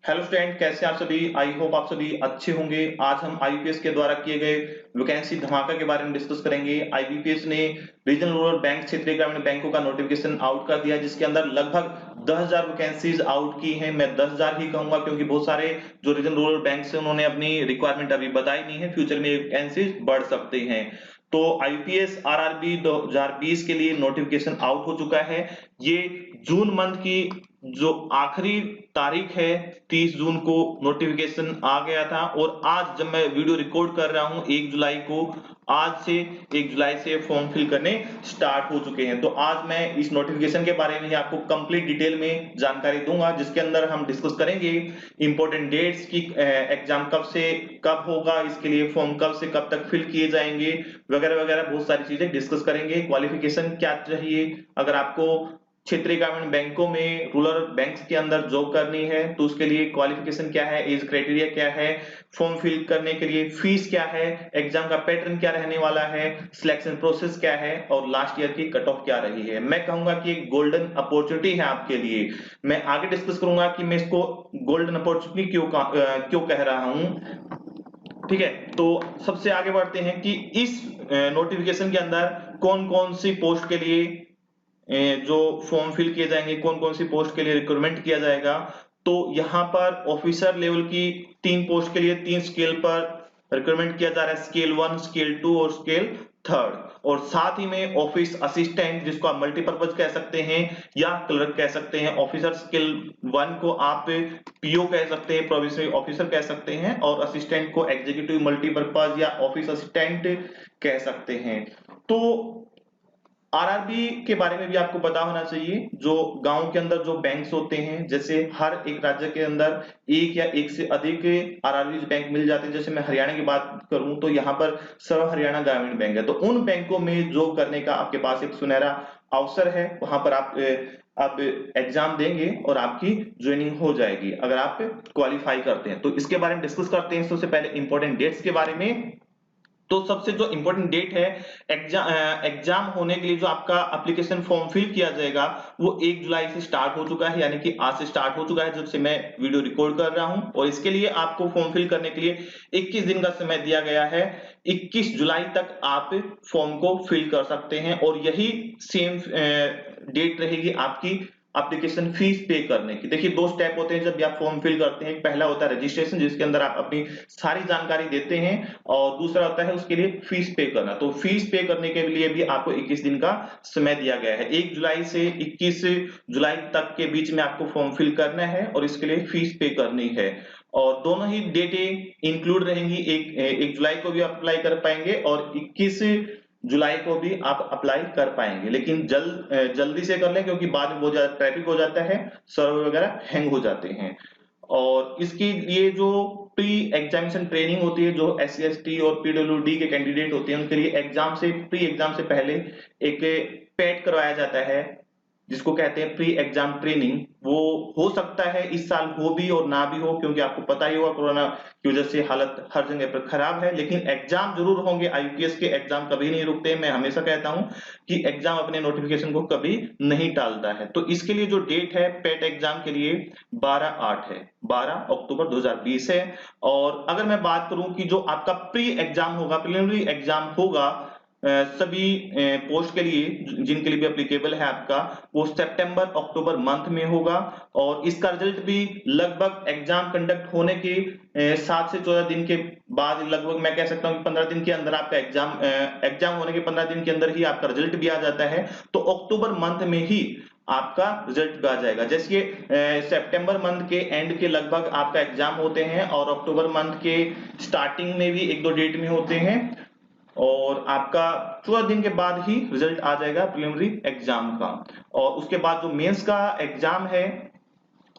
Hello student, कैसे हैं आप सभी। आई होप आप सभी अच्छे होंगे। आज हम आईबीपीएस के द्वारा किए गए वैकेंसी धमाका के बारे में डिस्कस करेंगे। आईबीपीएस ने रीजनल रूरल बैंक क्षेत्रीय ग्रामीण बैंकों का नोटिफिकेशन आउट कर दिया, जिसके अंदर लगभग 10,000 वैकेंसीज आउट की हैं। मैं 10,000 ही कहूंगा क्योंकि बहुत सारे जो रीजनल रूरल बैंक से उन्होंने अपनी रिक्वायरमेंट अभी बताई नहीं है। फ्यूचर में वैकेंसीज बढ़ सकते हैं। तो आईपीएस आरआरबी 2020 के लिए नोटिफिकेशन आउट हो चुका है। ये जून मंथ की जो आखिरी तारीख है 30 जून को नोटिफिकेशन आ गया था, और आज जब मैं वीडियो रिकॉर्ड कर रहा हूं 1 जुलाई को, आज से 1 जुलाई से फॉर्म फिल करने स्टार्ट हो चुके हैं। तो आज मैं इस नोटिफिकेशन के बारे में ही आपको कंप्लीट डिटेल में जानकारी दूंगा, जिसके अंदर हम डिस्कस करेंगे इंपॉर्टेंट डेट्स की, एग्जाम कब से कब होगा, इसके लिए फॉर्म कब से कब तक फिल किए जाएंगे, वगैरह वगैरह बहुत सारी चीजें डिस्कस करेंगे। क्वालिफिकेशन क्या चाहिए, अगर आपको क्षेत्रीय ग्रामीण बैंकों में रूरल बैंक्स के अंदर जॉब करनी है तो उसके लिए क्वालिफिकेशन क्या है, एज क्राइटेरिया क्या है, फॉर्म फिल करने के लिए फीस क्या है, एग्जाम का पैटर्न क्या रहने वाला है, सिलेक्शन प्रोसेस क्या है, और लास्ट ईयर की कट ऑफ क्या रही है। मैं कहूंगा कि एक गोल्डन अपॉर्चुनिटी है आपके लिए। मैं आगे डिस्कस करूंगा कि मैं इसको गोल्डन अपॉर्चुनिटी क्यों कह रहा हूं। ठीक है, तो सबसे आगे बढ़ते हैं कि इस नोटिफिकेशन के अंदर कौन कौन सी पोस्ट के लिए जो फॉर्म फिल किए जाएंगे, कौन कौन सी पोस्ट के लिए रिक्रूटमेंट किया जाएगा। तो यहाँ पर ऑफिसर लेवल की 3 पोस्ट के लिए 3 स्केल पर रिक्रूटमेंट किया जा रहा है, स्केल 1, स्केल 2 और स्केल 3। और साथ ही में ऑफिस असिस्टेंट, जिसको आप मल्टीपर्पज कह सकते हैं या क्लर्क कह सकते हैं। ऑफिसर स्केल 1 को आप पीओ कह सकते हैं, प्रोविंशियल ऑफिसर कह सकते हैं, और असिस्टेंट को एग्जीक्यूटिव मल्टीपर्पज या ऑफिस असिस्टेंट कह सकते हैं। तो आरआरबी के बारे में भी आपको पता होना चाहिए। जो गांव के अंदर जो बैंक्स होते हैं, जैसे हर एक राज्य के अंदर एक या एक से अधिक आरआरबी बैंक मिल जाते हैं। जैसे मैं हरियाणा की बात करूं तो यहाँ पर सर्व हरियाणा ग्रामीण बैंक है। तो उन बैंकों में जॉब करने का आपके पास एक सुनहरा अवसर है। वहां पर आप एग्जाम देंगे और आपकी ज्वाइनिंग हो जाएगी अगर आप क्वालिफाई करते हैं। तो इसके बारे में डिस्कस करते हैं। सबसे पहले इंपॉर्टेंट डेट्स के बारे में। तो सबसे जो इंपॉर्टेंट डेट है एग्जाम होने के लिए, जो आपका एप्लीकेशन फॉर्म फिल किया जाएगा, वो 1 जुलाई से स्टार्ट हो चुका है, यानी कि आज से स्टार्ट हो चुका है जब से मैं वीडियो रिकॉर्ड कर रहा हूं। और इसके लिए आपको फॉर्म फिल करने के लिए 21 दिन का समय दिया गया है। 21 जुलाई तक आप फॉर्म को फिल कर सकते हैं, और यही सेम डेट रहेगी आपकी एप्लीकेशन फीस पे करने की। देखिए, 2 स्टेप होते हैं जब भी आप फॉर्म फिल करते हैं। पहला होता है रजिस्ट्रेशन, जिसके अंदर आप अपनी सारी जानकारी देते हैं, और दूसरा होता है उसके लिए फीस पे करना। तो फीस पे करने के लिए भी आपको 21 दिन का समय दिया गया है। 1 जुलाई से 21 जुलाई तक के बीच में आपको फॉर्म फिल करना है और इसके लिए फीस पे करनी है। और दोनों ही डेटें इंक्लूड रहेंगी। 1 जुलाई को भी अप्लाई कर पाएंगे और 21 जुलाई को भी आप अप्लाई कर पाएंगे, लेकिन जल्दी से कर लें, क्योंकि बाद में बहुत ज्यादा ट्रैफिक हो जाता है, सर्वर वगैरह हैंग हो जाते हैं। और इसके लिए जो प्री एग्जामिनेशन ट्रेनिंग होती है, जो एस सी एस टी और पीडब्ल्यूडी के कैंडिडेट होते हैं, उनके लिए प्री एग्जाम से पहले एक पेट करवाया जाता है, जिसको कहते हैं प्री एग्जाम ट्रेनिंग। वो हो सकता है इस साल हो भी और ना भी हो, क्योंकि आपको पता ही होगा कोरोना की वजह से हालत हर जगह पर खराब है। लेकिन एग्जाम जरूर होंगे। आईपीएस के एग्जाम कभी नहीं रुकते। मैं हमेशा कहता हूं कि एग्जाम अपने नोटिफिकेशन को कभी नहीं टालता है। तो इसके लिए जो डेट है पेट एग्जाम के लिए 12/8 है, 12 अक्टूबर 2020 है। और अगर मैं बात करूं कि जो आपका प्री एग्जाम होगा, प्रिलिमिनरी एग्जाम होगा सभी पोस्ट के लिए जिनके लिए भी एप्लीकेबल है आपका, वो सितंबर अक्टूबर मंथ में होगा। और इसका रिजल्ट भी लगभग एग्जाम कंडक्ट होने के 7 से 14 दिन के बाद, लगभग मैं कह सकता हूं कि 15 दिन के अंदर आपका एग्जाम होने के 15 दिन के अंदर ही आपका रिजल्ट भी आ जाता है। तो अक्टूबर मंथ में ही आपका रिजल्ट भी आ जाएगा। जैसे सितंबर मंथ के एंड के लगभग आपका एग्जाम होते हैं, और अक्टूबर मंथ के स्टार्टिंग में भी 1-2 डेट में होते हैं, और आपका 14 दिन के बाद ही रिजल्ट आ जाएगा प्रिलिमिनरी एग्जाम का। और उसके बाद जो मेंस का एग्जाम है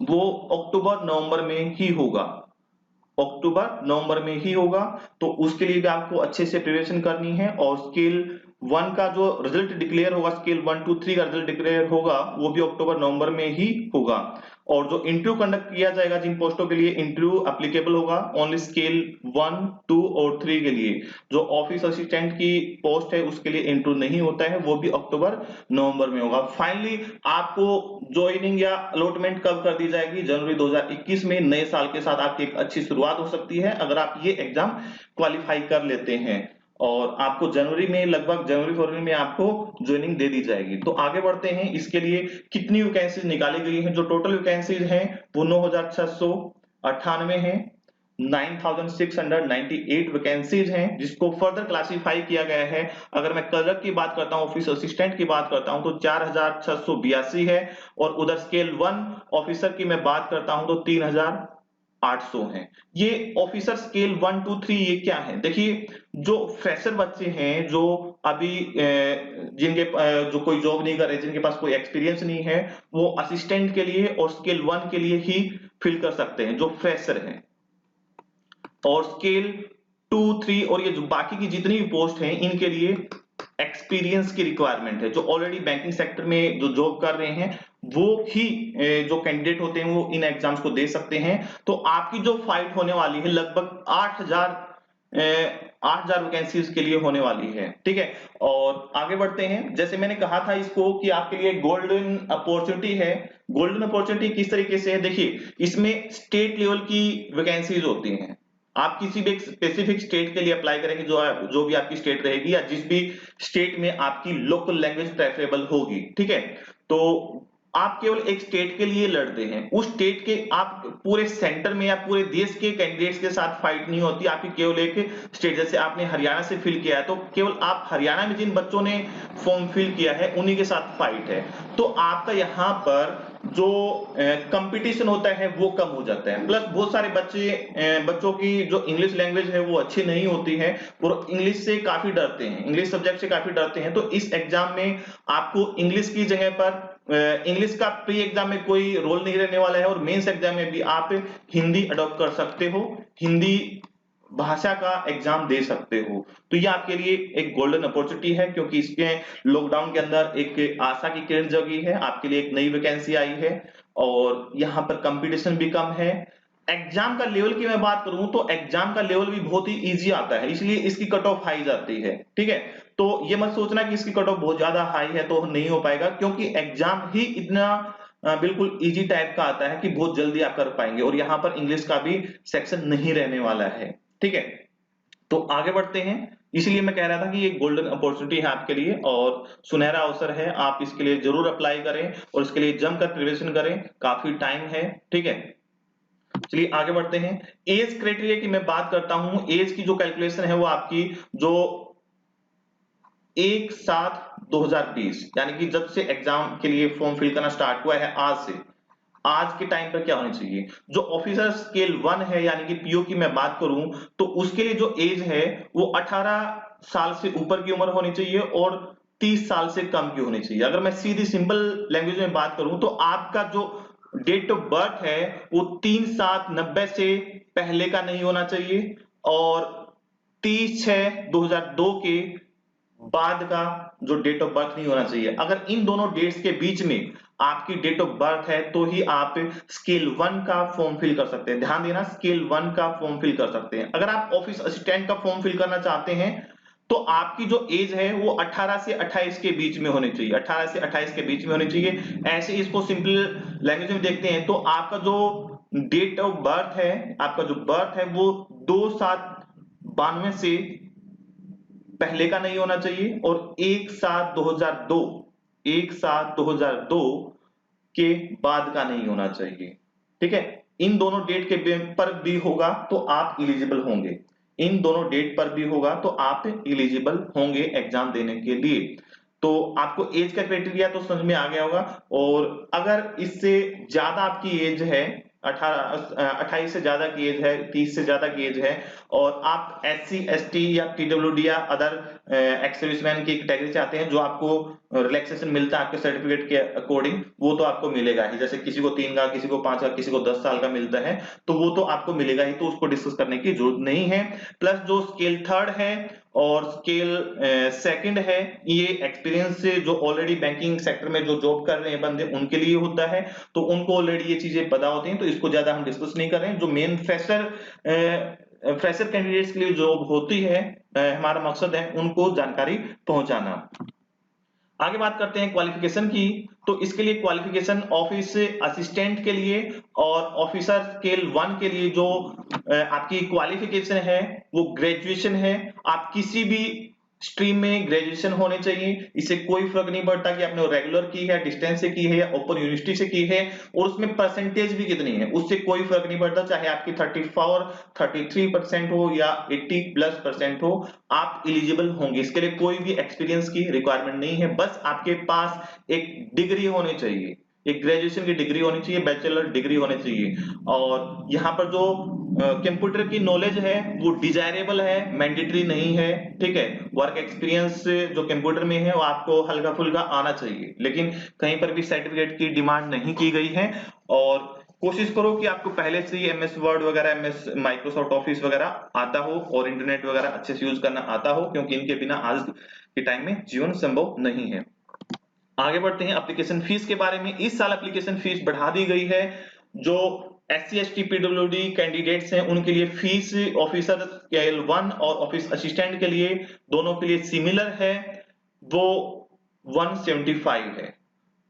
वो अक्टूबर नवंबर में ही होगा, अक्टूबर नवंबर में ही होगा। तो उसके लिए भी आपको अच्छे से प्रिपरेशन करनी है। और स्केल 1 का जो रिजल्ट डिक्लेयर होगा, स्केल 1 2 3 का रिजल्ट डिक्लेयर होगा, वो भी अक्टूबर नवंबर में ही होगा। और जो इंटरव्यू कंडक्ट किया जाएगा जिन पोस्टों के लिए इंटरव्यू एप्लीकेबल होगा ओनली स्केल 1, 2 और 3 के लिए। जो ऑफिस असिस्टेंट की पोस्ट है उसके लिए इंटरव्यू नहीं होता है, वो भी अक्टूबर नवंबर में होगा। फाइनली आपको ज्वाइनिंग या अलॉटमेंट कब कर दी जाएगी? जनवरी 2021 में। नए साल के साथ आपकी एक अच्छी शुरुआत हो सकती है अगर आप ये एग्जाम क्वालिफाई कर लेते हैं, और आपको जनवरी में, लगभग जनवरी फरवरी में आपको ज्वाइनिंग दे दी जाएगी। तो आगे बढ़ते हैं, इसके लिए कितनी वैकेंसीज निकाली गई हैं? जो टोटल वैकेंसीज हैं वो 9698 है। 9698 वैकेंसीज हैं जिसको फर्दर क्लासिफाई किया गया है। अगर मैं क्लर्क की बात करता हूं, ऑफिस असिस्टेंट की बात करता हूं तो 4682 है, और उधर स्केल 1 ऑफिसर की मैं बात करता हूं तो 3800 हैं। ये ऑफिसर स्केल 1, 2, 3 ये क्या है? देखिए, जो फ्रेशर बच्चे हैं, जो अभी जो कोई जॉब नहीं कर रहे, जिनके पास कोई एक्सपीरियंस नहीं है, वो असिस्टेंट के लिए और स्केल 1 के लिए ही फिल कर सकते हैं, जो फ्रेशर हैं। और स्केल 2, 3 और ये जो बाकी की जितनी भी पोस्ट हैं इनके लिए एक्सपीरियंस की रिक्वायरमेंट है। जो ऑलरेडी बैंकिंग सेक्टर में जो जॉब कर रहे हैं वो ही जो कैंडिडेट होते हैं वो इन एग्जाम्स को दे सकते हैं। तो आपकी जो फाइट होने वाली है लगभग 8000 वैकेंसीज के लिए होने वाली है, ठीक है। और आगे बढ़ते हैं, जैसे मैंने कहा था इसको कि आपके लिए गोल्डन अपॉर्चुनिटी है। गोल्डन अपॉर्चुनिटी किस तरीके से है? देखिए, इसमें स्टेट लेवल की वैकेंसीज होती हैं। आप किसी भी एक स्पेसिफिक स्टेट के लिए अप्लाई करेंगे, जो भी आपकी स्टेट रहेगी, या जिस भी स्टेट में आपकी लोकल लैंग्वेज प्रेफरेबल होगी, ठीक है। तो आप केवल एक स्टेट के लिए लड़ते हैं, उस स्टेट के, आप पूरे सेंटर में या पूरे देश के कैंडिडेट्स के साथ फाइट नहीं होती आपकी, केवल एक स्टेट। जैसे आपने हरियाणा से फिल किया है तो केवल आप हरियाणा में जिन बच्चों ने फॉर्म फिल किया है उन्हीं के साथ फाइट है। तो आपका यहाँ पर जो कंपटीशन होता है वो कम हो जाता है। प्लस बहुत सारे बच्चों की जो इंग्लिश लैंग्वेज है वो अच्छी नहीं होती है, और इंग्लिश से काफी डरते हैं, इंग्लिश सब्जेक्ट से काफी डरते हैं। तो इस एग्जाम में आपको इंग्लिश की जगह पर इंग्लिश का प्री एग्जाम में कोई रोल नहीं रहने वाला है, और मेंस एग्जाम में भी आप हिंदी अडॉप्ट कर सकते हो, हिंदी भाषा का एग्जाम दे सकते हो। तो ये आपके लिए एक गोल्डन अपॉर्चुनिटी है, क्योंकि इसके लॉकडाउन के अंदर एक आशा की किरण जगी है, आपके लिए एक नई वैकेंसी आई है, और यहाँ पर कंपटीशन भी कम है। एग्जाम का लेवल की मैं बात करूं तो एग्जाम का लेवल भी बहुत ही इजी आता है, इसलिए इसकी कट ऑफ हाई जाती है, ठीक है। तो ये मत सोचना कि इसकी कट ऑफ बहुत ज्यादा हाई है तो नहीं हो पाएगा, क्योंकि एग्जाम ही इतना बिल्कुल इजी टाइप का आता है कि बहुत जल्दी आप कर पाएंगे, और यहाँ पर इंग्लिश का भी सेक्शन नहीं रहने वाला है, ठीक है। तो आगे बढ़ते हैं, इसलिए मैं कह रहा था कि ये गोल्डन अपॉर्चुनिटी है आपके लिए और सुनहरा अवसर है, आप इसके लिए जरूर अप्लाई करें और इसके लिए जमकर प्रिपरेशन करें, काफी टाइम है, ठीक है। चलिए आगे बढ़ते हैं। एज क्राइटेरिया की मैं बात करता हूं। एज की जो कैलकुलेशन है वो आपकी जो 1/7/2020 यानी कि जब से एग्जाम के लिए फॉर्म फिल करना स्टार्ट हुआ है आज से, आज के टाइम पर क्या होनी चाहिए? जो ऑफिसर स्केल 1 है यानी कि पीओ की मैं बात करूं तो उसके लिए जो एज है वो 18 साल से ऊपर की उम्र होनी चाहिए और 30 साल से कम की होनी चाहिए। अगर मैं सीधी सिंपल लैंग्वेज में बात करूं तो आपका जो डेट ऑफ बर्थ है वो 3/7/90 से पहले का नहीं होना चाहिए, और 30/6/2002 के बाद का जो डेट ऑफ बर्थ नहीं होना चाहिए। अगर इन दोनों डेट्स के बीच में आपकी डेट ऑफ बर्थ है तो ही आप स्केल 1 का फॉर्म फिल कर सकते हैं। ध्यान देना, स्केल 1 का फॉर्म फिल कर सकते हैं। अगर आप ऑफिस असिस्टेंट का फॉर्म फिल करना चाहते हैं तो आपकी जो एज है वो 18 से 28 के बीच में होनी चाहिए, 18 से 28 के बीच में होनी चाहिए। ऐसे इसको सिंपल लैंग्वेज में देखते हैं तो आपका जो डेट ऑफ बर्थ है, आपका जो बर्थ है वो 2/7/92 से पहले का नहीं होना चाहिए, और 1/7/2002 1/7/2002 के बाद का नहीं होना चाहिए, ठीक है। इन दोनों डेट के पर भी होगा तो आप इलिजिबल होंगे, इन दोनों डेट पर भी होगा तो आप इलिजिबल होंगे एग्जाम देने के लिए। तो आपको एज का क्राइटेरिया तो समझ में आ गया होगा। और अगर इससे ज्यादा आपकी एज है, 28 से ज्यादा की एज है, 30 से ज्यादा की एज है, और आप SC ST या PWD या अदर एक्स सर्विसमैन की कैटेगरी से आते हैं, जो आपको रिलैक्सेशन मिलता है आपके सर्टिफिकेट के अकॉर्डिंग, वो तो आपको मिलेगा ही। जैसे किसी को 3 का, किसी को 5 का, किसी को 10 साल का मिलता है, तो वो तो आपको मिलेगा ही, तो उसको डिस्कस करने की जरूरत नहीं है। प्लस जो स्केल थर्ड है और स्केल सेकंड है, ये एक्सपीरियंस से जो ऑलरेडी बैंकिंग सेक्टर में जो जॉब कर रहे हैं बंदे, उनके लिए होता है, तो उनको ऑलरेडी ये चीजें पता होती हैं, तो इसको ज्यादा हम डिस्कस नहीं कर रहे हैं। जो मेन फ्रेशर कैंडिडेट्स के लिए जॉब होती है, हमारा मकसद है उनको जानकारी पहुंचाना। आगे बात करते हैं क्वालिफिकेशन की। तो इसके लिए क्वालिफिकेशन ऑफिस असिस्टेंट के लिए और ऑफिसर स्केल 1 के लिए जो आपकी क्वालिफिकेशन है वो ग्रेजुएशन है। आप किसी भी स्ट्रीम में ग्रेजुएशन होने चाहिए, इससे कोई फर्क नहीं पड़ता कि आपने रेगुलर की है, डिस्टेंस से की है या ओपन यूनिवर्सिटी से की है, और उसमें परसेंटेज भी कितनी है उससे कोई फर्क नहीं पड़ता, चाहे आपकी 34 33% हो या 80+% हो, आप एलिजिबल होंगे। इसके लिए कोई भी एक्सपीरियंस की रिक्वायरमेंट नहीं है, बस आपके पास एक डिग्री होनी चाहिए, एक ग्रेजुएशन की डिग्री होनी चाहिए, बैचलर डिग्री होनी चाहिए। और यहाँ पर जो कंप्यूटर की नॉलेज है वो डिजायरेबल है, मैंडेटरी नहीं है, ठीक है। वर्क एक्सपीरियंस जो कंप्यूटर में है वो आपको हल्का फुल्का आना चाहिए, लेकिन कहीं पर भी सर्टिफिकेट की डिमांड नहीं की गई है। और कोशिश करो कि आपको पहले से ही एमएस वर्ड वगैरह, एमएस माइक्रोसॉफ्ट ऑफिस वगैरह आता हो और इंटरनेट वगैरह अच्छे से यूज करना आता हो, क्योंकि इनके बिना आज के टाइम में जीवन संभव नहीं है। आगे बढ़ते हैं एप्लीकेशन फीस के बारे में। इस साल एप्लीकेशन फीस बढ़ा दी गई है। जो SC ST PWD कैंडिडेट्स हैं उनके लिए फीस ऑफिसर स्केल 1 और ऑफिस असिस्टेंट के लिए, दोनों के लिए सिमिलर है, वो 175 है।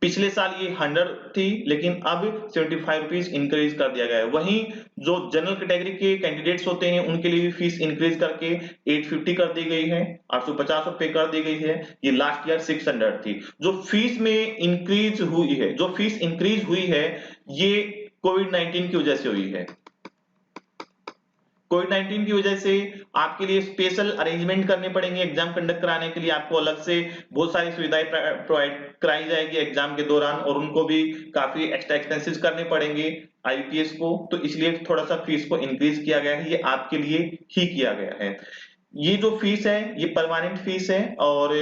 पिछले साल ये 100 थी, लेकिन अब 75 रुपीज इंक्रीज कर दिया गया है। वहीं जो जनरल कैटेगरी के कैंडिडेट्स होते हैं उनके लिए भी फीस इंक्रीज करके 850 कर दी गई है, 850 रुपए कर दी गई है। ये लास्ट ईयर 600 थी। जो फीस में इंक्रीज हुई है, जो फीस इंक्रीज हुई है, ये कोविड-19 की वजह से हुई है। कोविड-19 की वजह से आपके लिए स्पेशल अरेंजमेंट करने पड़ेंगे एग्जाम कंडक्ट कराने के लिए, आपको अलग से बहुत सारी सुविधाएं प्रोवाइड कराई जाएगी एग्जाम के दौरान, और उनको भी काफी एक्स्ट्रा एक्सपेंसेस करने पड़ेंगे आईपीएस को, तो इसलिए थोड़ा सा फीस को इंक्रीज किया गया है। ये आपके लिए ही किया गया है। ये जो फीस है ये परमानेंट फीस है, और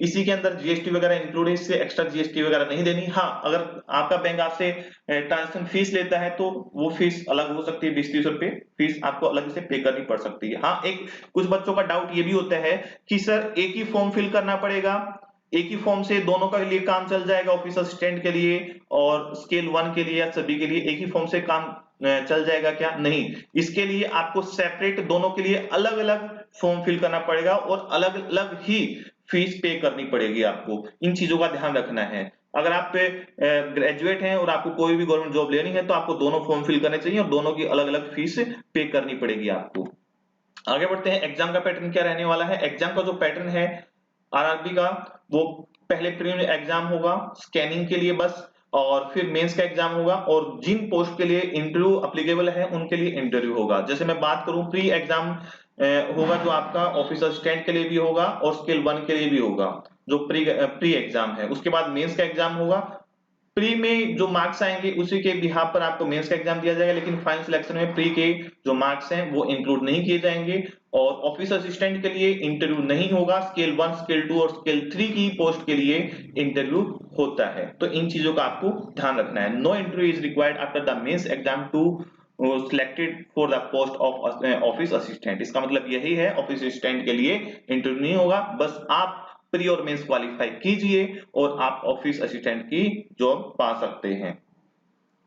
इसी के अंदर जीएसटी वगैरह इंक्लूड है, इससे एक्स्ट्रा जीएसटी वगैरह नहीं देनी। हाँ, अगर आपका बैंक आपसे ट्रांजेक्शन फीस लेता है तो वो फीस अलग हो सकती है, 20-30 रुपए फीस आपको अलग से पे करनी पड़ सकती है। हाँ, एक कुछ बच्चों का डाउट ये भी होता है कि सर एक ही फॉर्म फिल करना पड़ेगा, एक ही फॉर्म से दोनों का लिए काम चल जाएगा, ऑफिस असिस्टेंट के लिए और स्केल 1 के लिए या सभी के लिए एक ही फॉर्म से काम चल जाएगा क्या? नहीं, इसके लिए आपको सेपरेट दोनों के लिए अलग अलग फॉर्म फिल करना पड़ेगा और अलग अलग ही फीस पे करनी पड़ेगी आपको। इन चीजों का ध्यान रखना है। अगर आप ग्रेजुएट हैं और आपको कोई भी गवर्नमेंट जॉब लेनी है तो आपको दोनों फॉर्म फिल करने चाहिए और दोनों की अलग अलग फीस पे करनी पड़ेगी आपको। आगे बढ़ते हैं, एग्जाम का पैटर्न क्या रहने वाला है। एग्जाम का जो पैटर्न है आरआरबी का, वो पहले प्रीलिम एग्जाम होगा स्कैनिंग के लिए बस, और फिर मेंस का एग्जाम होगा, और जिन पोस्ट के लिए इंटरव्यू अप्लीकेबल है उनके लिए इंटरव्यू होगा। जैसे मैं बात करूं, प्री एग्जाम होगा जो आपका ऑफिस असिस्टेंट के लिए भी होगा और स्केल 1 के लिए भी होगा, जो प्री एग्जाम है। उसके बाद मेंस का एग्जाम होगा। प्री में जो मार्क्स आएंगे उसी के बिहाफ पर आपको मेंस का एग्जाम दिया जाएगा, लेकिन फाइनल सिलेक्शन में प्री के जो मार्क्स हैं वो इंक्लूड नहीं किए जाएंगे। और ऑफिस असिस्टेंट के लिए इंटरव्यू नहीं होगा, स्केल 1, स्केल 2 और स्केल 3 की पोस्ट के लिए इंटरव्यू होता है। तो इन चीजों का आपको ध्यान रखना है। No interview is required after the mains exam to selected for the post of office assistant. इसका मतलब यही है, ऑफिस असिस्टेंट के लिए इंटरव्यू नहीं होगा, बस आप प्री और मेंस क्वालिफाई कीजिए और आप ऑफिस असिस्टेंट की जॉब पा सकते हैं।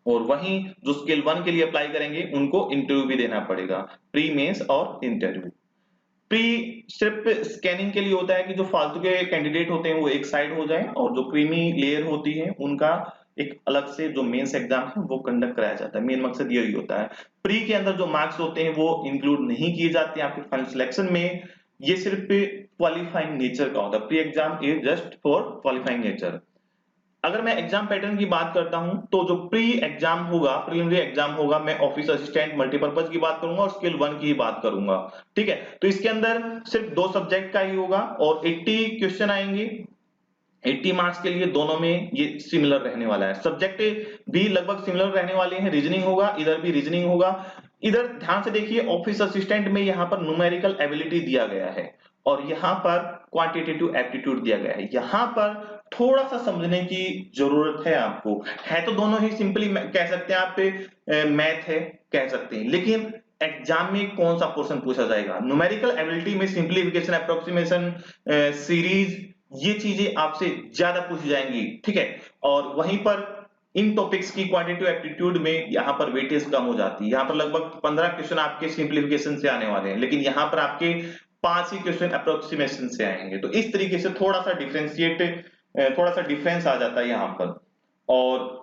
और वहीं जो स्केल 1 के लिए अप्लाई करेंगे उनको इंटरव्यू भी देना पड़ेगा, प्री मेंस और इंटरव्यू। प्री सिर्फ स्कैनिंग के लिए होता है कि जो फालतू के कैंडिडेट होते हैं वो एक साइड हो जाए, और जो क्रीमी लेयर होती है उनका एक अलग से जो मेंस एग्जाम है वो कंडक्ट कराया जाता है। मेन मकसद यही होता है। प्री के अंदर जो मार्क्स होते हैं वो इंक्लूड नहीं किए जाते हैं आपके फाइनल सिलेक्शन में। ये सिर्फ क्वालिफाइंग नेचर का होता है। Pre exam is just for qualifying nature. अगर मैं एग्जाम पैटर्न की बात करता हूं तो जो प्री एग्जाम होगा, प्रीलिमिनरी एग्जाम होगा, मैं ऑफिस असिस्टेंट मल्टीपर्पज की बात करूंगा और स्केल 1 की ही बात करूंगा, ठीक है। तो इसके अंदर सिर्फ 2 सब्जेक्ट का ही होगा और 80 क्वेश्चन आएंगे। 80 मार्क्स के लिए दोनों में ये सिमिलर रहने वाला है। सब्जेक्ट भी लगभग सिमिलर रहने वाले हैं। रीजनिंग होगा, इधर भी रीजनिंग होगा। इधर ध्यान से देखिए, ऑफिस असिस्टेंट में यहां पर न्यूमेरिकल एबिलिटी दिया गया है और यहाँ पर क्वांटिटेटिव एप्टीट्यूड दिया गया है। यहाँ पर थोड़ा सा समझने की जरूरत है आपको। है तो दोनों ही सिंपली कह सकते हैं आप मैथ है कह सकते हैं, लेकिन एग्जाम में कौन सा पोर्शन पूछा जाएगा? न्यूमेरिकल एबिलिटी में सिंप्लीफिकेशन, अप्रोक्सीमेशन, सीरीज, ये चीजें आपसे ज्यादा पूछी जाएंगी, ठीक है। और वहीं पर इन टॉपिक्स की क्वांटिटेटिव एप्टीट्यूड में यहाँ पर वेटेज कम हो जाती है। यहाँ पर लगभग 15 क्वेश्चन आपके सिंप्लीफिकेशन से आने वाले हैं, लेकिन यहाँ पर आपके 5 ही क्वेश्चन अप्रोक्सीमेशन से आएंगे। तो इस तरीके से थोड़ा सा डिफरेंस आ जाता है यहाँ पर। और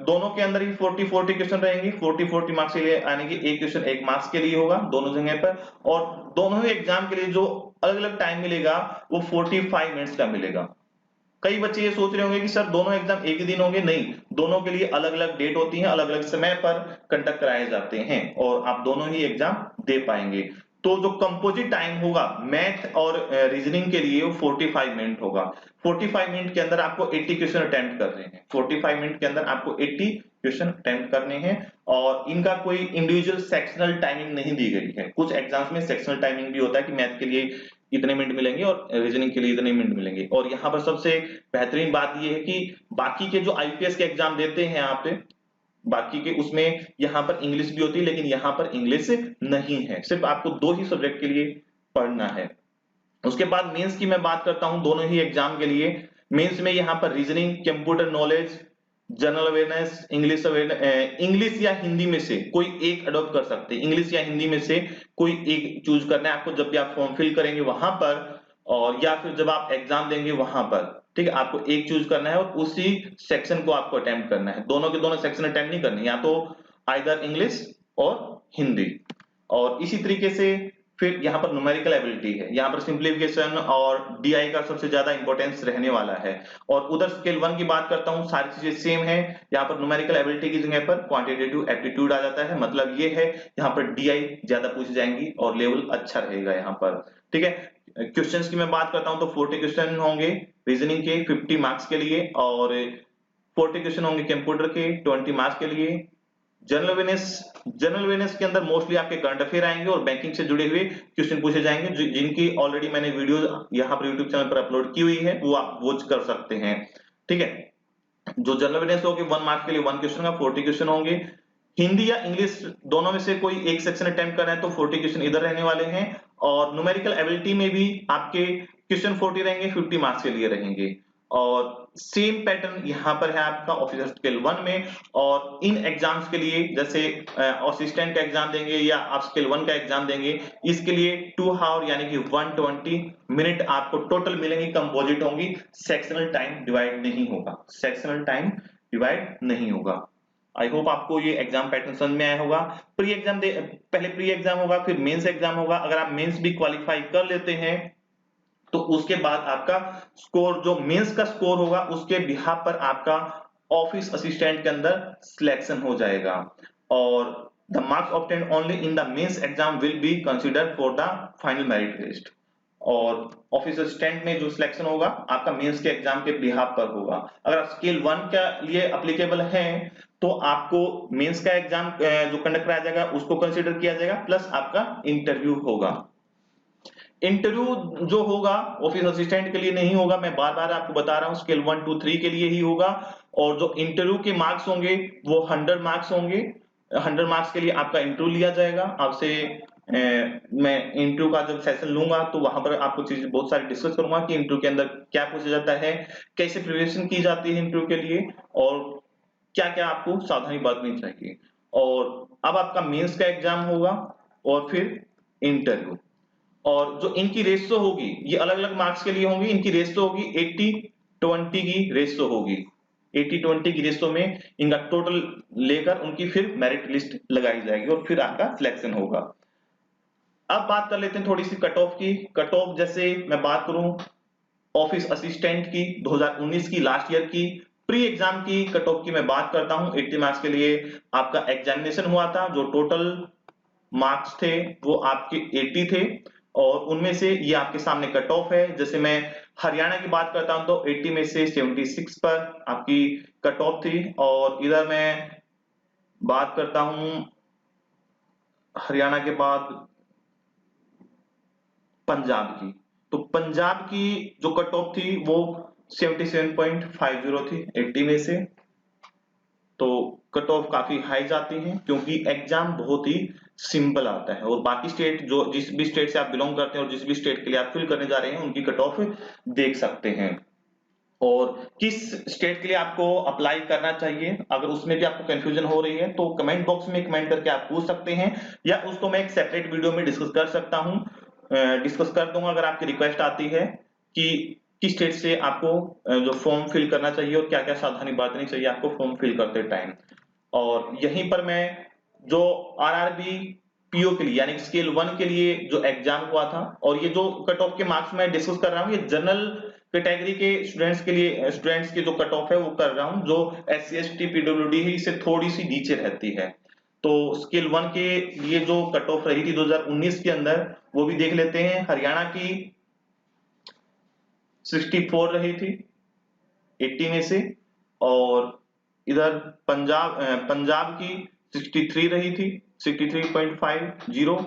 दोनों के अंदर ही 40-40 क्वेश्चन रहेंगे। 40-40 मार्क्स के लिए आने की एक क्वेश्चन 1 मार्क्स के लिए होगा दोनों जगह पर। और दोनों ही एग्जाम के लिए जो अलग अलग टाइम मिलेगा वो 45 मिनट्स का मिलेगा। कई बच्चे ये सोच रहे होंगे कि सर दोनों एग्जाम एक ही दिन होंगे। नहीं, दोनों के लिए अलग अलग डेट होती है, अलग अलग समय पर कंडक्ट कराए जाते हैं और आप दोनों ही एग्जाम दे पाएंगे। तो जो कंपोजिट टाइम होगा मैथ और रीजनिंग के लिए वो 45 मिनट होगा। 45 मिनट के अंदर आपको 80 क्वेश्चन अटेम्प्ट करने हैं। 45 मिनट के अंदर आपको 80 क्वेश्चन अटेम्प्ट करने हैं और इनका कोई इंडिविजुअल सेक्शनल टाइमिंग नहीं दी गई है। कुछ एग्जाम्स में सेक्शनल टाइमिंग भी होता है कि मैथ के लिए इतने मिनट मिलेंगे और रीजनिंग के लिए इतने मिनट मिलेंगे। और यहाँ पर सबसे बेहतरीन बात यह है कि बाकी के जो आईपीएस के एग्जाम देते हैं आप, बाकी के उसमें यहाँ पर इंग्लिश भी होती है, लेकिन यहाँ पर इंग्लिश नहीं है। सिर्फ आपको 2 ही सब्जेक्ट के लिए पढ़ना है। उसके बाद मेंस की मैं बात करता हूं दोनों ही एग्जाम के लिए। मेंस में यहाँ पर reasoning, computer knowledge, general awareness, English awareness, English या हिंदी में से कोई एक अडॉप्ट कर सकते हैं। इंग्लिश या हिंदी में से कोई एक चूज करना है आपको जब भी आप फॉर्म फिल करेंगे वहां पर, और या फिर जब आप एग्जाम देंगे वहां पर, ठीक है। आपको एक चूज करना है और उसी सेक्शन को आपको अटेम्प्ट करना है। दोनों के दोनों सेक्शन अटेम्प्ट नहीं करने, या तो आइदर इंग्लिश और हिंदी। और इसी तरीके से फिर यहाँ पर न्यूमेरिकल एबिलिटी है। यहाँ पर सिंप्लीफिकेशन और डीआई का सबसे ज्यादा इंपॉर्टेंस रहने वाला है। और उधर स्केल 1 की बात करता हूँ, सारी चीजें सेम है। यहाँ पर न्यूमेरिकल एबिलिटी की जगह पर क्वांटिटेटिव एप्टीट्यूड आ जाता है। मतलब ये है यहाँ पर डीआई ज्यादा पूछी जाएंगी और लेवल अच्छा रहेगा यहाँ पर, ठीक है। क्वेश्चंस की मैं बात करता हूँ तो 40 क्वेश्चन होंगे रीजनिंग के 50 मार्क्स के लिए, और 40 क्वेश्चन होंगे कंप्यूटर के 20 मार्क्स के लिए। जनरल अवेयरनेस के अंदर मोस्टली आपके करंट अफेयर आएंगे और बैंकिंग से जुड़े हुए क्वेश्चन पूछे जाएंगे, जिनकी ऑलरेडी मैंने वीडियो यहाँ पर यूट्यूब चैनल पर अपलोड की हुई है, वो आप वॉच कर सकते हैं, ठीक है। जो जनरल अवेयरनेस होगी 1 मार्क्स के लिए 1 क्वेश्चन का 40 क्वेश्चन होंगे। हिंदी या इंग्लिश दोनों में से कोई एक सेक्शन अटेम्प्ट करना है तो 40 क्वेश्चन इधर रहने वाले हैं। और न्यूमेरिकल एबिलिटी में भी आपके क्वेश्चन 40 रहेंगे, 50 मार्क्स के लिए रहेंगे। और सेम पैटर्न यहाँ पर है आपका ऑफिसर स्केल 1 में। और इन एग्जाम्स के लिए जैसे असिस्टेंट का एग्जाम देंगे या आप स्केल 1 का एग्जाम देंगे, इसके लिए 2 आवर यानी कि 120 मिनट आपको टोटल मिलेंगी, कंपोजिट होंगी। सेक्शनल टाइम डिवाइड नहीं होगा, सेक्शनल टाइम डिवाइड नहीं होगा। आई होप आपको ये एग्जाम पैटर्न समझ में आया होगा। प्री एग्जाम पहले प्री एग्जाम होगा, फिर मेंस एग्जाम होगा। अगर आप मेंस भी क्वालिफाई कर लेते हैं तो उसके बाद आपका स्कोर, जो मेंस का स्कोर होगा, उसके बिहाफ पर आपका ऑफिस असिस्टेंट के अंदर सिलेक्शन हो जाएगा। और the marks obtained only in the mains exam will be considered for the final merit list. और ऑफिस असिस्टेंट में जो सिलेक्शन होगा आपका मेंस के एग्जाम के बिहाफ पर होगा। अगर आप स्केल 1 के लिए एप्लीकेबल हैं तो आपको मेंस का एग्जाम जो कंडक्ट कराया जाएगा उसको कंसीडर किया जाएगा, प्लस आपका इंटरव्यू होगा। इंटरव्यू जो होगा ऑफिस असिस्टेंट के लिए नहीं होगा, मैं बार बार आपको बता रहा हूं, स्केल 1 2 3 के लिए ही होगा। और जो इंटरव्यू के मार्क्स होंगे वो 100 मार्क्स होंगे। 100 मार्क्स के लिए आपका इंटरव्यू लिया जाएगा आपसे। मैं इंटरव्यू का जब सेशन लूंगा तो वहां पर आपको चीजें बहुत सारी डिस्कस करूंगा कि इंटरव्यू के अंदर क्या पूछा जाता है, कैसे प्रिपरेशन की जाती है इंटरव्यू के लिए, और क्या क्या आपको सावधानी बरतनी चाहिए। और अब आपका मेंस का एग्जाम होगा और फिर इंटरव्यू। और जो इनकी रेशो होगी, ये अलग अलग मार्क्स के लिए होंगी, इनकी रेशो होगी 80-20 की रेशो होगी। 80-20 की रेशो में इनका टोटल लेकर उनकी फिर मेरिट लिस्ट लगाई जाएगी और फिर आपका सिलेक्शन होगा। अब बात कर लेते हैं थोड़ी सी कट ऑफ की। कट ऑफ जैसे मैं बात करूं ऑफिस असिस्टेंट की 2019 की लास्ट ईयर की प्री एग्जाम की कट ऑफ की मैं बात करता हूं। 80 मार्क्स के लिए आपका एग्जामिनेशन हुआ था, जो टोटल मार्क्स थे वो आपके 80 थे, और उनमें से ये आपके सामने कट ऑफ है। जैसे मैं हरियाणा की बात करता हूं तो 80 में से 76 पर आपकी कट ऑफ थी। और इधर मैं बात करता हूं हरियाणा के बाद पंजाब की, तो पंजाब की जो कट ऑफ थी वो 77.50 थी 80 में से। तो कट ऑफ काफी हाई जाती है क्योंकि एग्जाम बहुत ही सिंपल आता है, और बाकी स्टेट जो जिस भी स्टेट से आप बिलोंग करते हैं और जिस भी स्टेट के लिए आप फिल करने जा रहे हैं उनकी कट ऑफ देख सकते हैं। और किस स्टेट के लिए आपको अप्लाई करना चाहिए, अगर उसमें भी आपको कंफ्यूजन हो रही है तो कमेंट बॉक्स में कमेंट करके आप पूछ सकते हैं, या उसको मैं एक सेपरेट वीडियो में डिस्कस कर सकता हूं, डिस्कस कर दूंगा अगर आपकी रिक्वेस्ट आती है कि किस स्टेट से आपको जो फॉर्म फिल करना चाहिए और क्या क्या सावधानी बरतनी चाहिए आपको फॉर्म फिल करते टाइम। और यहीं पर मैं जो आरआरबी पीओ के लिए यानी स्केल 1 के लिए जो एग्जाम हुआ था, और ये जो कट ऑफ के मार्क्स मैं डिस्कस कर रहा हूँ ये जनरल कैटेगरी के स्टूडेंट्स के लिए, स्टूडेंट्स की जो कट ऑफ है वो कर रहा हूँ, जो SC ST PWD है इससे थोड़ी सी नीचे रहती है। तो स्केल 1 के लिए जो कट ऑफ रही थी 2019 के अंदर वो भी देख लेते हैं। हरियाणा की 64 रही थी 80 में से, और इधर पंजाब की 63 रही थी 63.50।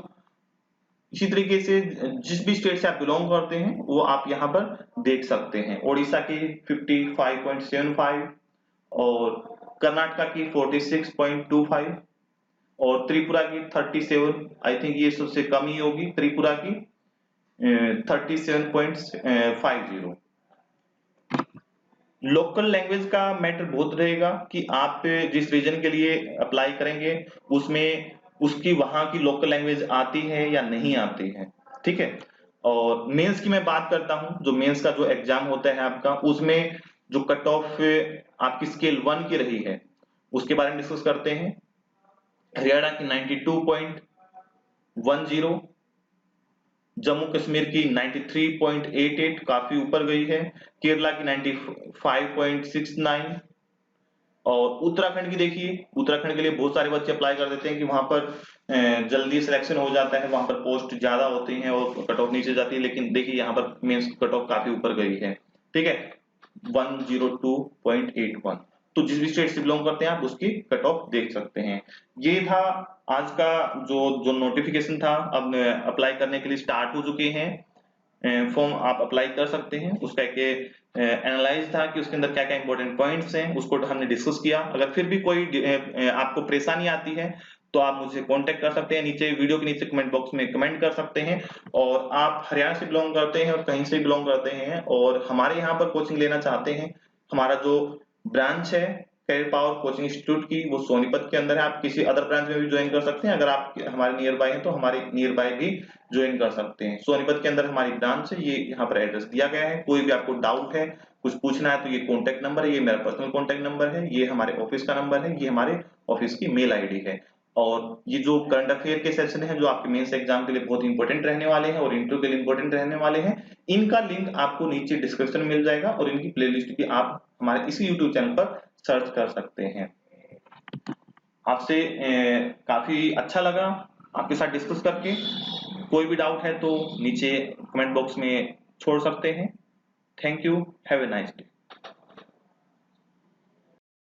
इसी तरीके से जिस भी स्टेट से आप बिलोंग करते हैं वो आप यहाँ पर देख सकते हैं। ओडिशा की 55.75, और कर्नाटका की 46.25, और त्रिपुरा की 37, आई थिंक ये सबसे कम ही होगी त्रिपुरा की 37.50। लोकल लैंग्वेज का मैटर बहुत रहेगा कि आप जिस रीजन के लिए अप्लाई करेंगे उसमें उसकी वहां की लोकल लैंग्वेज आती है या नहीं आती है, ठीक है। और मेंस की मैं बात करता हूं, जो मेंस का जो एग्जाम होता है आपका उसमें जो कट ऑफ आपकी स्केल 1 की रही है उसके बारे में डिस्कस करते हैं। हरियाणा की 92.10, जम्मू कश्मीर की 93.88 काफी ऊपर गई है, केरला की 95.69, और उत्तराखंड की देखिए, उत्तराखंड के लिए बहुत सारे बच्चे अप्लाई कर देते हैं कि वहां पर जल्दी सिलेक्शन हो जाता है, वहां पर पोस्ट ज्यादा होती हैं और कट ऑफ नीचे जाती है, लेकिन देखिए यहाँ पर मेंस कट ऑफ काफी ऊपर गई है, ठीक है 102.81। तो जिस भी स्टेट से बिलोंग करते हैं आप उसकी कट ऑफ देख सकते हैं। ये था आज का जो जो नोटिफिकेशन था। अब अप्लाई करने के लिए स्टार्ट हो चुके हैं, फॉर्म आप अप्लाई कर सकते हैं। उसका एक एनालाइज था कि उसके अंदर क्या क्या इंपॉर्टेंट पॉइंट्स हैं, उसको हमने डिस्कस किया। अगर फिर भी कोई आपको परेशानी आती है तो आप मुझे कांटेक्ट कर सकते हैं, नीचे वीडियो के नीचे कमेंट बॉक्स में कमेंट कर सकते हैं। और आप हरियाणा से बिलोंग करते हैं और कहीं से बिलोंग करते हैं और हमारे यहाँ पर कोचिंग लेना चाहते हैं, हमारा जो ब्रांच है कैरियर पावर कोचिंग इंस्टीट्यूट की वो सोनीपत के अंदर है। आप किसी अदर ब्रांच में भी ज्वाइन कर सकते हैं, अगर आप हमारे नियर बाय हैं तो हमारे नियर बाय भी ज्वाइन कर सकते हैं। सोनीपत के अंदर हमारी ब्रांच है, ये यहाँ पर एड्रेस दिया गया है। कोई भी आपको डाउट है, कुछ पूछना है तो ये कॉन्टेक्ट नंबर है, ये मेरा पर्सनल कॉन्टेक्ट नंबर है, ये हमारे ऑफिस का नंबर है, ये हमारे ऑफिस की मेल आईडी है। और ये जो करंट अफेयर के सेशन है जो आपके मेंस एग्जाम के लिए बहुत इंपॉर्टेंट रहने वाले हैं और इंटरव्यू के लिए इंपॉर्टेंट रहने वाले हैं, इनका लिंक आपको नीचे डिस्क्रिप्शन में मिल जाएगा, और इनकी प्लेलिस्ट भी आप हमारे इसी यूट्यूब चैनल पर सर्च कर सकते हैं। आपसे काफी अच्छा लगा आपके साथ डिस्कस करके। कोई भी डाउट है तो नीचे कमेंट बॉक्स में छोड़ सकते हैं। Thank you, have a nice day.